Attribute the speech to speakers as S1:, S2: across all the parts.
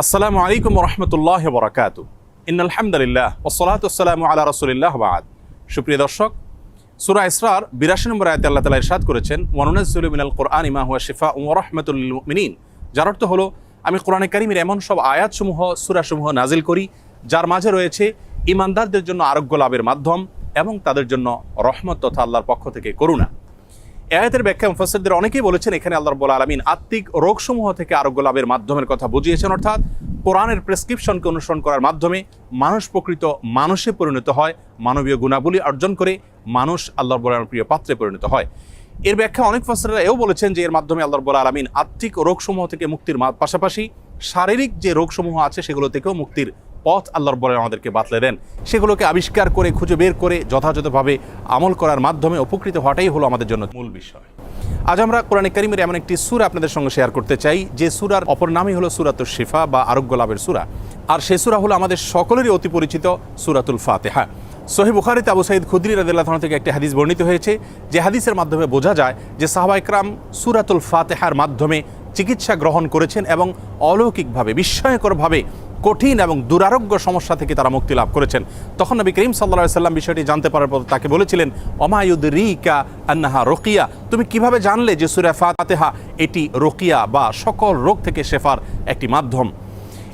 S1: আসসালামু আলাইকুম ওয়া রাহমাতুল্লাহি ওয়া বারাকাতুহু। ইন্নাল হামদুলিল্লাহ ওয়াসসালাতু ওয়াসসালামু আলা রাসূলিল্লাহ ওয়া বা'দ। সুপ্রিয় দর্শক, সূরা ইসরার 82 নম্বর আয়াতে আল্লাহ তাআলা ইরশাদ করেছেন, ওয়া নুনাজ্জিলু মিনাল কুরআনি মা হুয়া শিফাউন ওয়া রাহমাতুল লিল মুমিনিন। যার অর্থ হলো, আমি কোরআনে কারীমের এমন সব আয়াতসমূহ, সূরাসমূহ নাজিল করি যার মাঝে রয়েছে ঈমানদারদের জন্য আরোগ্য লাভের মাধ্যম এবং তাদের জন্য রহমত তথা আল্লাহর পক্ষ থেকে করুণা। এই আয়াতের ব্যাখ্যা মুফাসসিরদের অনেকেই বলেছেন, এখানে আল্লাহ রাব্বুল আলামিন আত্মিক রোগসমূহ থেকে আরোগ্য লাভের মাধ্যমের কথা বুঝিয়েছেন, অর্থাৎ কোরআনের প্রেসক্রিপশনকে অনুসরণ করার মাধ্যমে মানুষ প্রকৃত মানুষে পরিণত হয়, মানবীয় গুণাবলী অর্জন করে মানুষ আল্লাহ রাব্বুল আলামিনের প্রিয় পাত্রে পরিণত হয়। এর ব্যাখ্যা অনেক মুফাসসিররা এও বলেছেন যে এর মাধ্যমে আল্লাহ রাব্বুল আলামিন আত্মিক রোগসমূহ থেকে মুক্তির পাশাপাশি শারীরিক যে রোগসমূহ আছে সেগুলো থেকেও মুক্তির পথ আল্লাহ রাব্বুল আলামিন আমাদেরকে বাতলে দেন। সেগুলোকে আবিষ্কার করে খুঁজে বের করে যথাযথভাবে আমল করার মাধ্যমে উপকৃত হওয়াটাই হলো আমাদের জন্য মূল বিষয়। আজ আমরা কোরআনে কারীমের এমন একটি সূরা আপনাদের সঙ্গে শেয়ার করতে চাই যে সূরার অপর নামই হলো সূরাতুশ শিফা বা আরোগ্য লাভের সূরা। আর সেই সূরা হলো আমাদের সকলেরই অতি পরিচিত সূরাতুল ফাতিহা। সহিহ বুখারীতে আবু সাঈদ খুদরী রাদিয়াল্লাহু আনহু থেকে একটি হাদিস বর্ণিত হয়েছে, যে হাদিসের মাধ্যমে বোঝা যায় যে সাহাবায়ে কেরাম সূরাতুল ফাতিহার মাধ্যমে চিকিৎসা গ্রহণ করেছেন এবং অলৌকিকভাবে, বিস্ময়করভাবে কঠিন এবং দুরারোগ্য সমস্যা থেকে তারা মুক্তি লাভ করেছেন। তখন নবী করিম সাল্লাল্লাহু আলাইহি সাল্লাম বিষয়টি জানতে পারার পর তাকে বলেছিলেন, ওমা ইউদরিকা আন্নাহা রুকিয়া, তুমি কিভাবে জানলে যে সূরা ফাতিহা এটি রুকিয়া বা সকল রোগ থেকে শেফার একটি মাধ্যম।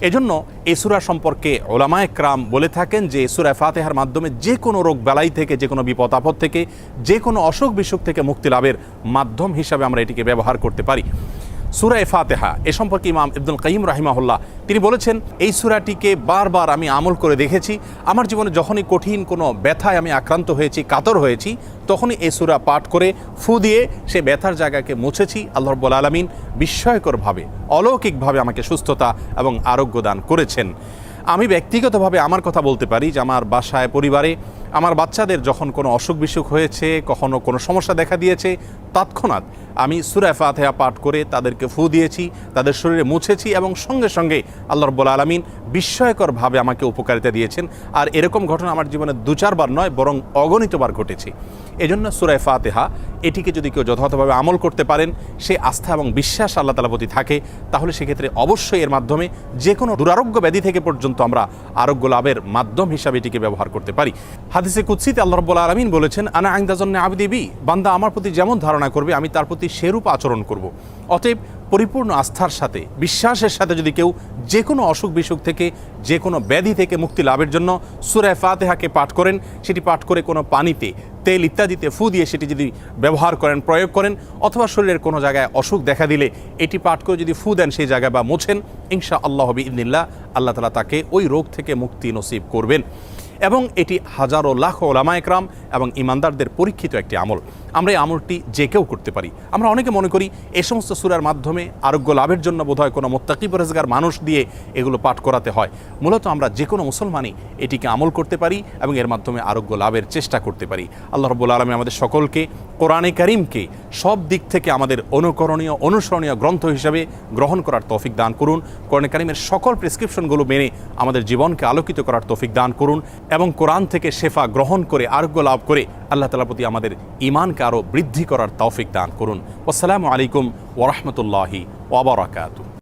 S1: এজন্য এই সূরা সম্পর্কে উলামায়ে কেরাম বলে থাকেন যে সূরা ফাতিহার মাধ্যমে যে কোনো রোগ বালাই থেকে, যে কোনো বিপদ আপদ থেকে, যে কোনো অসুখ বিসুখ থেকে মুক্তি লাভের মাধ্যম হিসাবে আমরা এটিকে ব্যবহার করতে পারি। সূরা ফাতিহা এ সম্পর্কে ইমাম ইবনুল কাইয়িম রাহিমাহুল্লাহ তিনি বলেছেন, এই সূরাটিকে বারবার আমি আমল করে দেখেছি। আমার জীবনে যখনই কঠিন কোনো ব্যথায় আমি আক্রান্ত হয়েছি, কাতর হয়েছি, তখনই এই সূরা পাঠ করে ফু দিয়ে সে ব্যথার জায়গাকে মুছেছি। আল্লাহ রাব্বুল আলামিন বিস্ময়করভাবে, অলৌকিকভাবে আমাকে সুস্থতা এবং আরোগ্য দান করেছেন। আমি ব্যক্তিগতভাবে আমার কথা বলতে পারি যে আমার বাসায়, পরিবারে আমার বাচ্চাদের যখন কোনো অসুখ বিসুখ হয়েছে, কখনো কোনো সমস্যা দেখা দিয়েছে, তৎক্ষণাৎ আমি সূরা ফাতিহা পাঠ করে তাদেরকে ফু দিয়েছি, তাদের শরীরে মুছেছি এবং সঙ্গে সঙ্গে আল্লাহ রাব্বুল আলামিন বিস্ময়করভাবে আমাকে উপকারিতা দিয়েছেন। আর এরকম ঘটনা আমার জীবনে 2-4 বার নয়, বরং অগণিতবার ঘটেছে। এজন্য সূরা ফাতিহা এটিকে যদি কেউ যথাযথভাবে আমল করতে পারেন, সে আস্থা এবং বিশ্বাস আল্লাহ তাআলার প্রতি থাকে, তাহলে সেক্ষেত্রে অবশ্যই এর মাধ্যমে যে কোনো দুরারোগ্য ব্যাধি থেকে পর্যন্ত আমরা আরোগ্য লাভের মাধ্যম হিসাবে এটিকে ব্যবহার করতে পারি। হাদিসে কুদসিতে আল্লাহ রাব্বুল আলামিন বলেছেন, আনা ইনদা যান্নি আবদি বি, বান্দা আমার প্রতি যেমন ধারণা করবে আমি তার প্রতি সেরূপ আচরণ করব। অতএব পরিপূর্ণ আস্থার সাথে, বিশ্বাসের সাথে যদি কেউ যে কোনো অসুখ বিসুখ থেকে, যে কোনো ব্যাধি থেকে মুক্তি লাভের জন্য সূরা ফাতিহাকে পাঠ করেন, সেটি পাঠ করে কোনো পানিতে, তেল ইত্যাদিতে ফু দিয়ে সেটি যদি ব্যবহার করেন, প্রয়োগ করেন, অথবা শরীরের কোনো জায়গায় অসুখ দেখা দিলে এটি পাঠ করে যদি ফু দেন সেই জায়গায় বা মোছেন, ইনশাআল্লাহ বিইذনিল্লাহ আল্লাহ তাআলা তাকে ওই রোগ থেকে মুক্তি নসিব করবেন। এবং এটি হাজারো লাখো উলামায়ে কেরাম এবং ঈমানদারদের পরীক্ষিত একটি আমল। আমরা এই আমলটি যে কেউ করতে পারি। আমরা অনেকে মনে করি এই সমস্ত সূরার মাধ্যমে আরোগ্য লাভের জন্য বোধহয় কোনো মুত্তাকি পরহেজগার মানুষ দিয়ে এগুলো পাঠ করাতে হয়। মূলত আমরা যে কোনো মুসলমানই এটিকে আমল করতে পারি এবং এর মাধ্যমে আরোগ্য লাভের চেষ্টা করতে পারি। আল্লাহ রাব্বুল আলামিন আমাদের সকলকে কোরআনে কারীমকে সব দিক থেকে আমাদের অনুকরণীয়, অনুসরণীয় গ্রন্থ হিসাবে গ্রহণ করার তৌফিক দান করুন। কোরআনে কারীমের সকল প্রেসক্রিপশনগুলো মেনে আমাদের জীবনকে আলোকিত করার তৌফিক দান করুন এবং কোরআন থেকে শেফা গ্রহণ করে আরোগ্য লাভ করে আল্লাহ তাআলার প্রতি আমাদের ঈমানকে আরও বৃদ্ধি করার তৌফিক দান করুন। আসসালামু আলাইকুম ওয়া রাহমাতুল্লাহি ওয়া বারাকাতুহু।